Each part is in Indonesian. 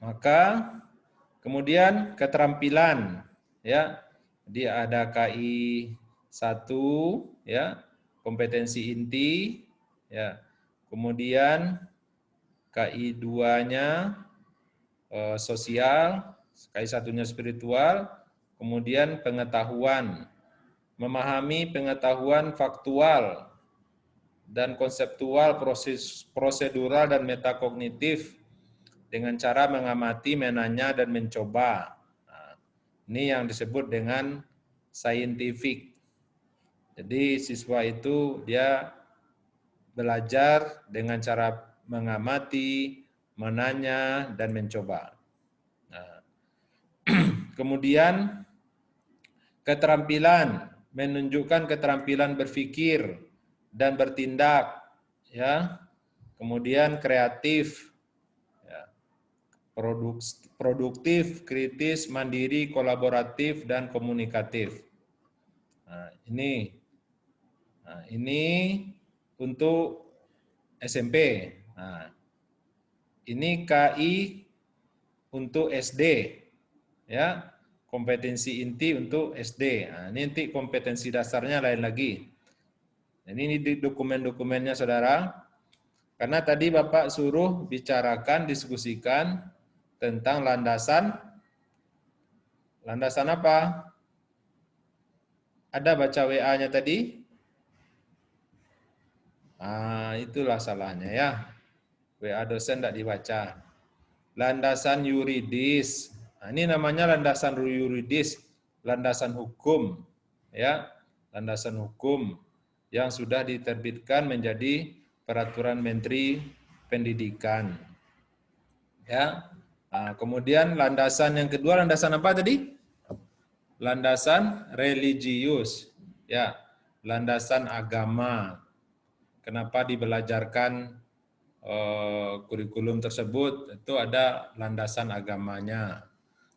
Maka kemudian keterampilan, ya. Jadi ada KI 1, ya, kompetensi inti, ya. Kemudian KI 2-nya sosial, KI 1-nya spiritual, kemudian pengetahuan, memahami pengetahuan faktual dan konseptual, prosedural dan metakognitif dengan cara mengamati, menanya, dan mencoba. Nah, ini yang disebut dengan scientific. Jadi siswa itu dia belajar dengan cara mengamati, menanya, dan mencoba. Nah, kemudian keterampilan, menunjukkan keterampilan berpikir dan bertindak, ya. Kemudian kreatif, ya. Produktif, kritis, mandiri, kolaboratif, dan komunikatif. Nah, ini untuk SMP. Nah, ini KI untuk SD, ya. Kompetensi inti untuk SD. Nah, ini nanti kompetensi dasarnya lain lagi. Ini di dokumen-dokumennya saudara. Karena tadi Bapak suruh bicarakan, diskusikan tentang landasan. Landasan apa? Ada baca WA-nya tadi? Ah, itulah salahnya ya. WA dosen tidak dibaca. Landasan yuridis. Nah, ini namanya landasan yuridis, landasan hukum, ya, landasan hukum yang sudah diterbitkan menjadi peraturan Menteri Pendidikan. Ya. Nah, kemudian landasan yang kedua, landasan apa tadi? Landasan religius, ya, landasan agama. Kenapa dibelajarkan kurikulum tersebut? Itu ada landasan agamanya.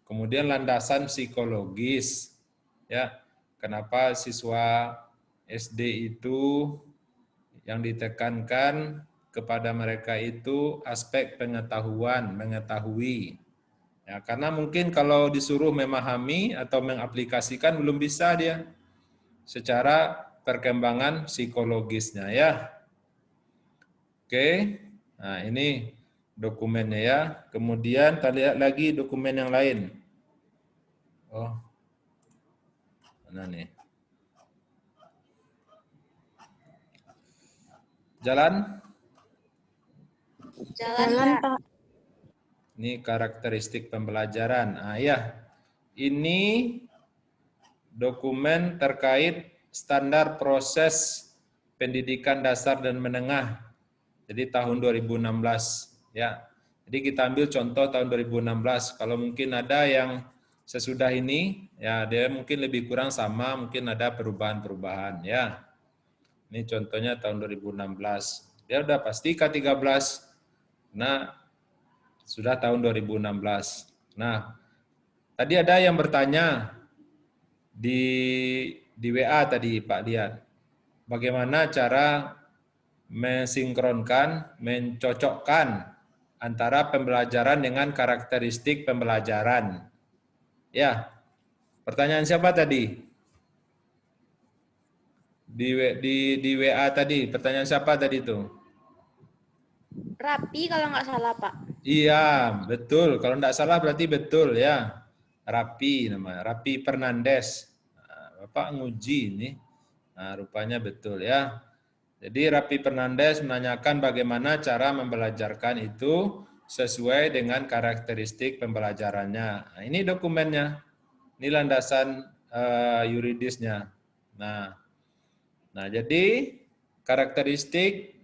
Kemudian landasan psikologis, ya. Kenapa siswa SD itu yang ditekankan kepada mereka itu aspek pengetahuan, mengetahui. Ya, karena mungkin kalau disuruh memahami atau mengaplikasikan belum bisa dia secara perkembangan psikologisnya ya. Oke. Nah, ini dokumennya ya. Kemudian kita lihat lagi dokumen yang lain. Oh. Mana nih? Jalan? Jalan, Pak. Ini karakteristik pembelajaran. Ah ya. Ini dokumen terkait standar proses pendidikan dasar dan menengah. Jadi tahun 2016 ya. Jadi kita ambil contoh tahun 2016. Kalau mungkin ada yang sesudah ini ya dia mungkin lebih kurang sama, mungkin ada perubahan-perubahan ya. Ini contohnya tahun 2016. Dia udah pasti K13. Nah, sudah tahun 2016. Nah, tadi ada yang bertanya di WA tadi Pak Dian. Bagaimana cara mensinkronkan, mencocokkan antara pembelajaran dengan karakteristik pembelajaran. Ya, pertanyaan siapa tadi? Di WA tadi, pertanyaan siapa tadi itu? Rapi kalau nggak salah, Pak. Iya, betul. Kalau tidak salah berarti betul ya. Rapi namanya, Rapi Fernandes. Nah, Bapak nguji ini. Nah, rupanya betul ya. Jadi Rapi Fernandes menanyakan bagaimana cara membelajarkan itu sesuai dengan karakteristik pembelajarannya. Nah, ini dokumennya. Ini landasan yuridisnya. Nah, jadi karakteristik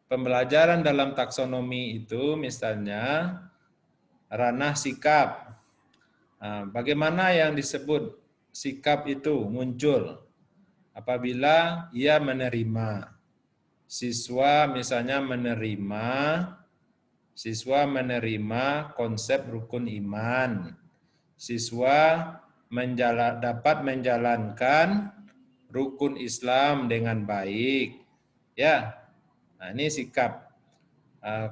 pembelajaran dalam taksonomi itu misalnya ranah sikap. Nah, bagaimana yang disebut sikap itu muncul apabila ia menerima. Siswa misalnya menerima konsep rukun iman. Siswa dapat menjalankan rukun Islam dengan baik. Ya, nah ini sikap.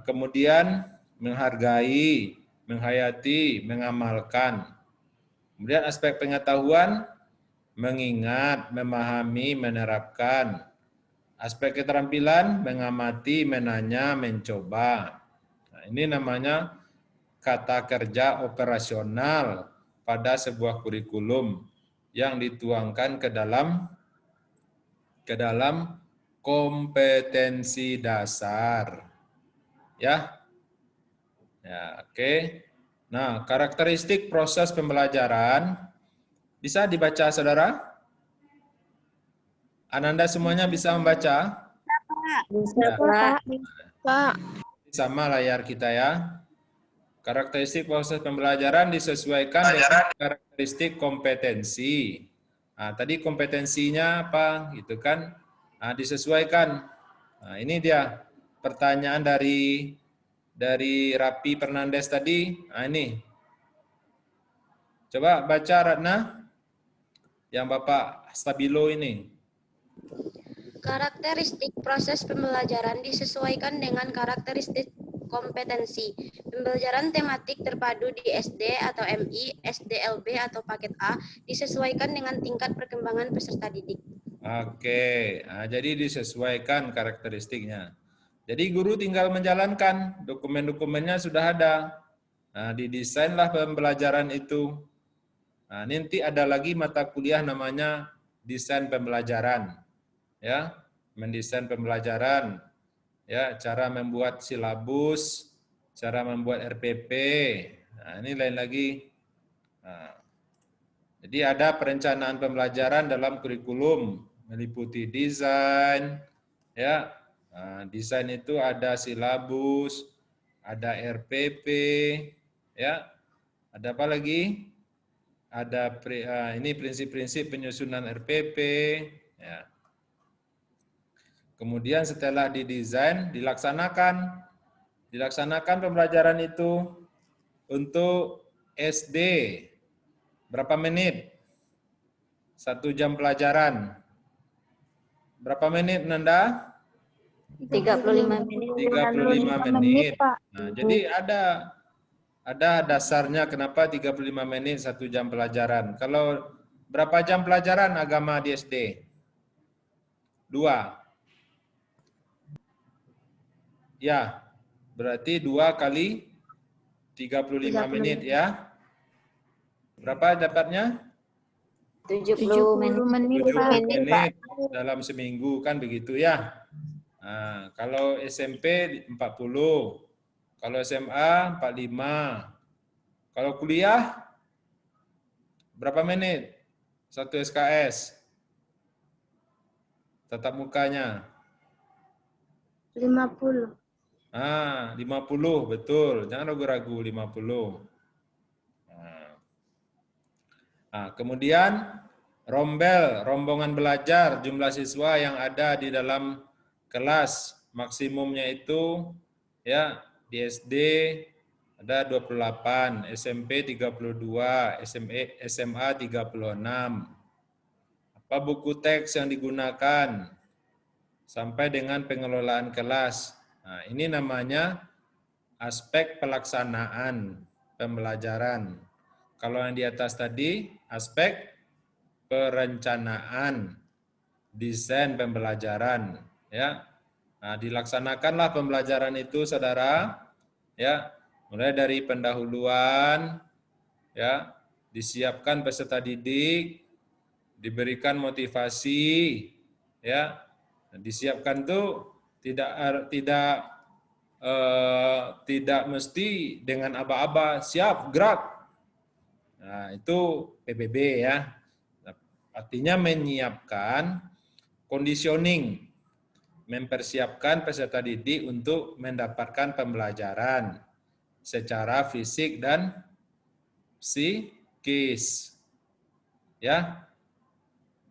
Kemudian menghargai, menghayati, mengamalkan. Kemudian aspek pengetahuan, mengingat, memahami, menerapkan. Aspek keterampilan, mengamati, menanya, mencoba. Nah, ini namanya kata kerja operasional pada sebuah kurikulum yang dituangkan ke dalam kompetensi dasar. Ya. Ya, oke. Nah, karakteristik proses pembelajaran bisa dibaca saudara? Ananda semuanya bisa membaca? Bisa, Ya, Pak. Pak. sama layar kita ya. Karakteristik proses pembelajaran disesuaikan dengan karakteristik kompetensi. Nah, tadi kompetensinya apa gitu kan? Nah, disesuaikan. Nah, ini dia pertanyaan dari Rapi Fernandes tadi. Nah, ini. Coba baca Ratna yang Bapak stabilo ini. Karakteristik proses pembelajaran disesuaikan dengan karakteristik kompetensi. Pembelajaran tematik terpadu di SD atau MI, SDLB atau paket A disesuaikan dengan tingkat perkembangan peserta didik. Oke, nah, jadi disesuaikan karakteristiknya. Jadi guru tinggal menjalankan, dokumen-dokumennya sudah ada. Nah, didesainlah pembelajaran itu. Nah, nanti ada lagi mata kuliah namanya desain pembelajaran. Ya, mendesain pembelajaran, ya, cara membuat silabus, cara membuat RPP. Nah, ini lain lagi. Nah, jadi ada perencanaan pembelajaran dalam kurikulum meliputi desain, ya. Nah, desain itu ada silabus, ada RPP, ya. Ada apa lagi? Ada ini prinsip-prinsip penyusunan RPP, ya. Kemudian setelah didesain, dilaksanakan pembelajaran itu untuk SD. Berapa menit? 1 jam pelajaran. Berapa menit, Nanda? 35 menit. 35 menit. Nah, jadi ada dasarnya kenapa 35 menit 1 jam pelajaran. Kalau berapa jam pelajaran agama di SD? 2. Ya, berarti 2 kali 35 menit ya. Berapa dapatnya? 70 menit, 70 Pak. menit dalam seminggu kan begitu ya. Nah, kalau SMP 40, kalau SMA 45, kalau kuliah berapa menit? 1 SKS. Tatap mukanya. 50. 50 betul. Jangan ragu-ragu 50. Nah, kemudian rombongan belajar, jumlah siswa yang ada di dalam kelas maksimumnya itu ya di SD ada 28, SMP 32, SMA 36. Apa buku teks yang digunakan sampai dengan pengelolaan kelas. Nah, ini namanya aspek pelaksanaan pembelajaran. Kalau yang di atas tadi aspek perencanaan desain pembelajaran, ya. Nah, dilaksanakanlah pembelajaran itu saudara, ya, mulai dari pendahuluan, ya, disiapkan peserta didik, diberikan motivasi, ya, disiapkan tuh tidak mesti dengan aba-aba, siap gerak. Nah, itu PBB ya. Artinya menyiapkan conditioning, mempersiapkan peserta didik untuk mendapatkan pembelajaran secara fisik dan psikis. Ya.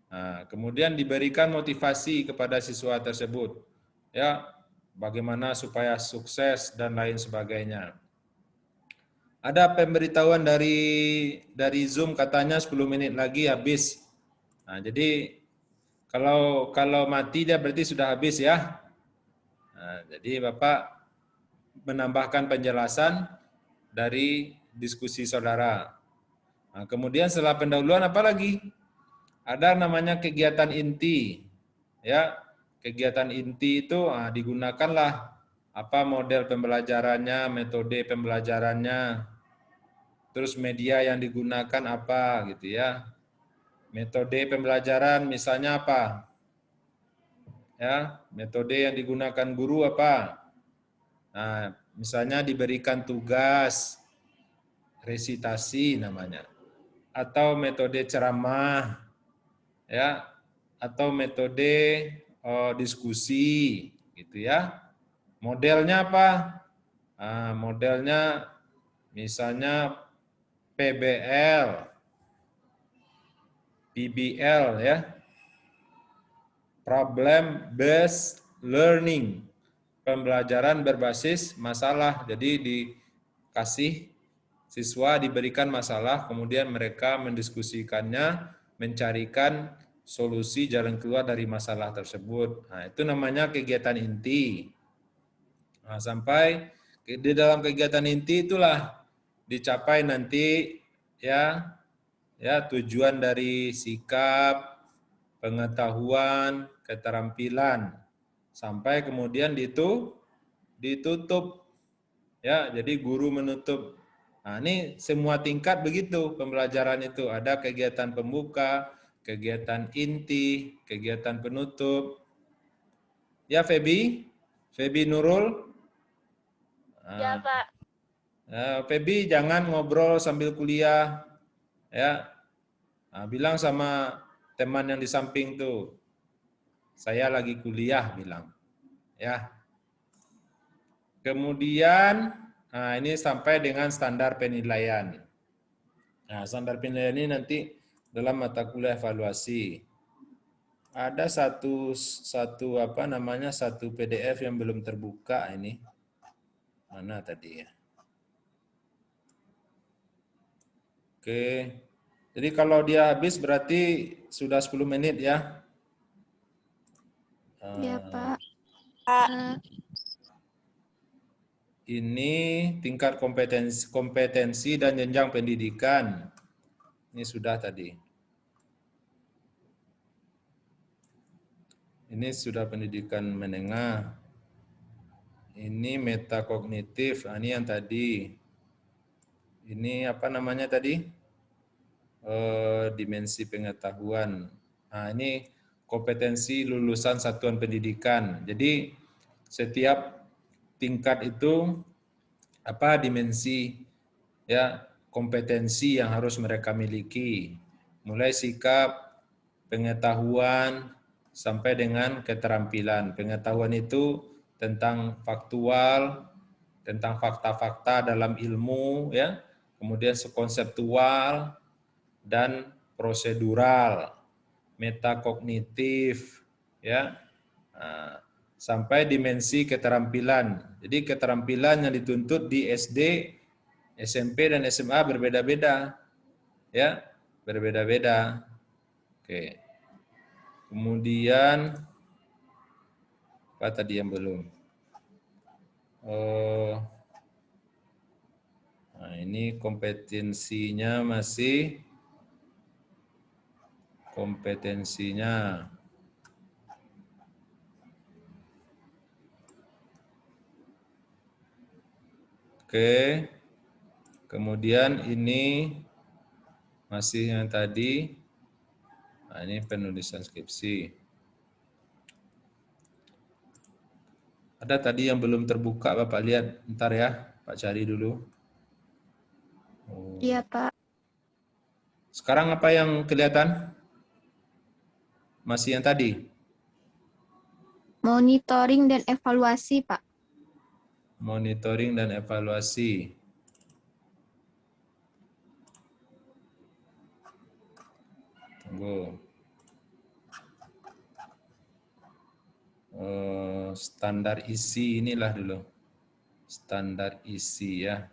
Nah, kemudian diberikan motivasi kepada siswa tersebut. Ya, bagaimana supaya sukses dan lain sebagainya. Ada pemberitahuan dari Zoom katanya 10 menit lagi habis. Nah, jadi kalau mati dia berarti sudah habis ya. Nah, jadi Bapak menambahkan penjelasan dari diskusi saudara. Nah, kemudian setelah pendahuluan apa lagi? Ada namanya kegiatan inti. Ya, kegiatan inti itu digunakanlah apa model pembelajarannya, metode pembelajarannya, terus media yang digunakan apa gitu ya. Metode pembelajaran misalnya apa? Ya, metode yang digunakan guru apa? Nah, misalnya diberikan tugas, resitasi namanya, atau metode ceramah, ya, atau metode diskusi, gitu ya. Modelnya apa? Nah, modelnya misalnya PBL, PBL ya, problem based learning, pembelajaran berbasis masalah. Jadi dikasih siswa diberikan masalah, kemudian mereka mendiskusikannya, mencarikan solusi jalan keluar dari masalah tersebut. Nah, itu namanya kegiatan inti. Nah, sampai di dalam kegiatan inti itulah dicapai nanti ya tujuan dari sikap, pengetahuan, keterampilan, sampai kemudian ditutup ya. Jadi guru menutup. Nah, ini semua tingkat begitu pembelajaran itu. Ada kegiatan pembuka, kegiatan inti, kegiatan penutup. Ya Febi, Febi Nurul. Ya, Pak. Febi jangan ngobrol sambil kuliah ya. Nah, bilang sama teman yang di samping tuh, saya lagi kuliah bilang. Ya. Kemudian ini sampai dengan standar penilaian. Nah, standar penilaian ini nanti dalam mata kuliah evaluasi. Ada satu apa namanya satu PDF yang belum terbuka ini. Mana tadi ya? Oke. Jadi kalau dia habis berarti sudah 10 menit ya. Ya, Pak. Ini tingkat kompetensi dan jenjang pendidikan. Ini sudah tadi. Ini sudah pendidikan menengah. Ini metakognitif, ini yang tadi. Ini apa namanya tadi? Dimensi pengetahuan. Nah, ini kompetensi lulusan satuan pendidikan. Jadi setiap tingkat itu apa dimensi ya kompetensi yang harus mereka miliki. Mulai sikap, pengetahuan sampai dengan keterampilan. Pengetahuan itu tentang faktual, tentang fakta-fakta dalam ilmu ya, kemudian konseptual dan prosedural, metakognitif ya. Nah, sampai dimensi keterampilan. Jadi keterampilan yang dituntut di SD, SMP dan SMA berbeda-beda. Ya, berbeda-beda. Oke. Kemudian apa tadi yang belum? Nah, ini kompetensinya masih kompetensinya. Oke. Kemudian ini masih yang tadi. Nah, ini penulisan skripsi. Ada tadi yang belum terbuka, Bapak lihat. Ntar ya, Pak cari dulu. Iya, Pak. Sekarang apa yang kelihatan? Masih yang tadi? Monitoring dan evaluasi, Pak. Monitoring dan evaluasi. Tunggu. Standar isi inilah dulu. Standar isi ya.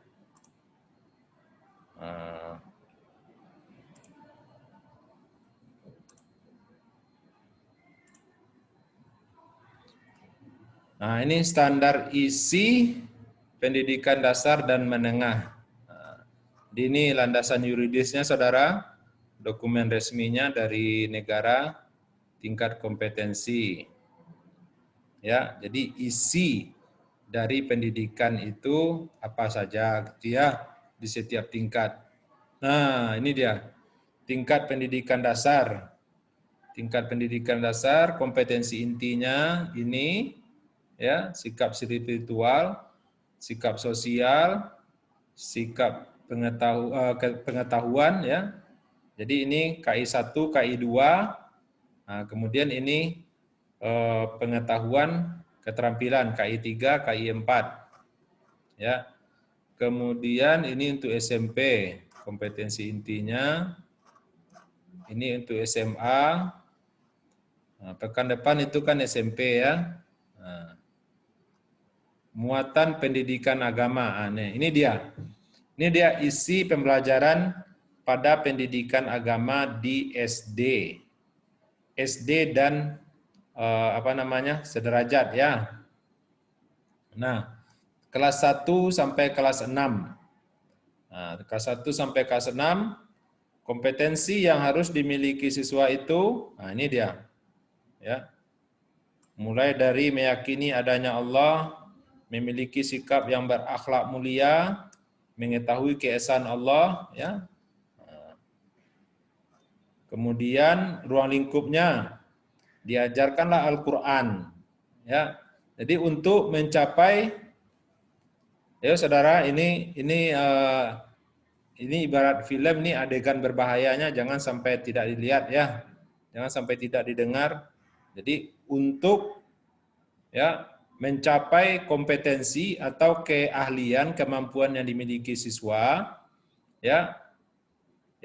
Nah, ini standar isi pendidikan dasar dan menengah. Ini landasan yuridisnya, saudara. Dokumen resminya dari negara, tingkat kompetensi. Ya, jadi isi dari pendidikan itu apa saja gitu ya di setiap tingkat. Nah, ini dia. Tingkat pendidikan dasar. Tingkat pendidikan dasar, kompetensi intinya ini ya, sikap spiritual, sikap sosial, sikap pengetahuan ya. Jadi ini KI 1, KI 2. Nah, kemudian ini pengetahuan keterampilan KI 3, KI 4. Ya. Kemudian ini untuk SMP, kompetensi intinya. Ini untuk SMA. Nah, pekan depan itu kan SMP ya. Nah, muatan pendidikan agama. Nah, ini dia. Ini dia isi pembelajaran pada pendidikan agama di SD. SD dan sederajat ya. Nah, kelas 1 sampai kelas 6. Nah, kelas 1 sampai kelas 6, kompetensi yang harus dimiliki siswa itu, nah ini dia. Ya. Mulai dari meyakini adanya Allah, memiliki sikap yang berakhlak mulia, mengetahui keesaan Allah, ya. Kemudian ruang lingkupnya diajarkanlah Al-Qur'an, ya. Jadi untuk mencapai, ya saudara, ini ibarat film nih, adegan berbahayanya jangan sampai tidak dilihat ya, jangan sampai tidak didengar. Jadi untuk ya mencapai kompetensi atau keahlian, kemampuan yang dimiliki siswa, ya,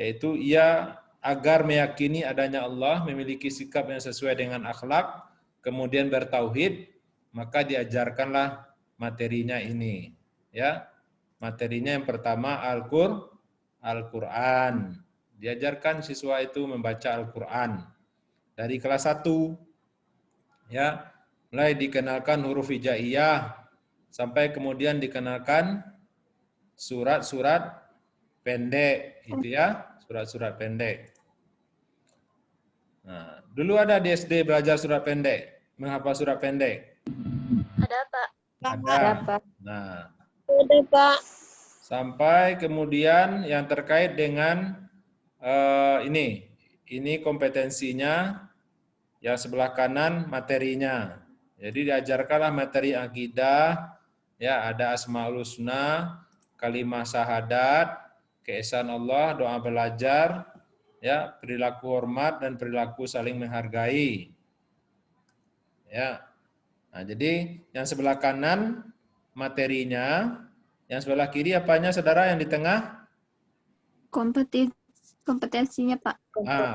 yaitu ia agar meyakini adanya Allah, memiliki sikap yang sesuai dengan akhlak, kemudian bertauhid, maka diajarkanlah materinya ini. Ya, materinya yang pertama Al-Quran. Diajarkan siswa itu membaca Al-Quran dari kelas 1. Ya, mulai dikenalkan huruf hijaiyah sampai kemudian dikenalkan surat-surat pendek, itu ya, surat-surat pendek. Nah, dulu ada di SD belajar surat pendek, menghafal surat pendek. Ada, Pak. Ada. Pak. Nah, Ada, Pak. sampai kemudian yang terkait dengan ini kompetensinya, yang sebelah kanan materinya. Jadi diajarkanlah materi akidah, ya, ada Asmaul Husna, kalimah syahadat, keesaan Allah, doa belajar, ya, perilaku hormat dan perilaku saling menghargai. Ya. Nah, jadi yang sebelah kanan materinya, yang sebelah kiri apanya saudara, yang di tengah? Kompetensinya, Pak.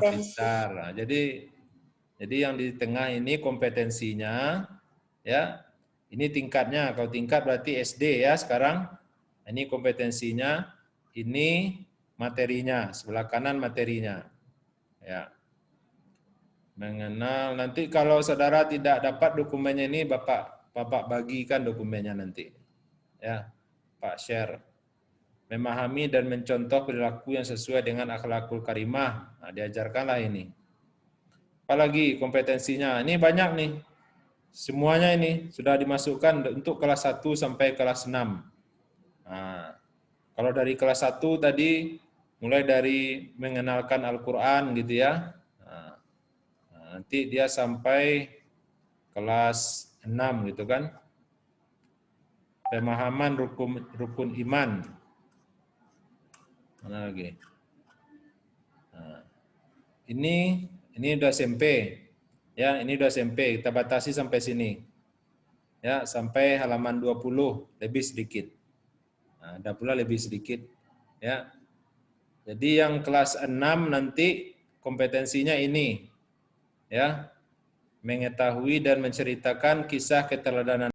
Pintar. Nah, jadi yang di tengah ini kompetensinya, ya. Ini tingkatnya. Kalau tingkat berarti SD ya sekarang. Ini kompetensinya, ini materinya, sebelah kanan materinya. Ya. Mengenal, nanti kalau saudara tidak dapat dokumennya ini, Bapak bagikan dokumennya nanti. Ya, Pak share. Memahami dan mencontoh perilaku yang sesuai dengan akhlakul karimah. Nah, diajarkanlah ini. Apalagi kompetensinya, ini banyak nih. Semuanya ini sudah dimasukkan untuk kelas 1 sampai kelas 6. Nah, kalau dari kelas 1 tadi, mulai dari mengenalkan Al-Quran gitu ya. Nah, nanti dia sampai kelas 6 gitu kan. Pemahaman rukun iman. Mana lagi? Nah, ini udah SMP. Ya, ini udah SMP, kita batasi sampai sini. Ya, sampai halaman 20, lebih sedikit. Nah, ada pula lebih sedikit. Ya. Jadi yang kelas 6 nanti kompetensinya ini. Ya. Mengetahui dan menceritakan kisah keteladanan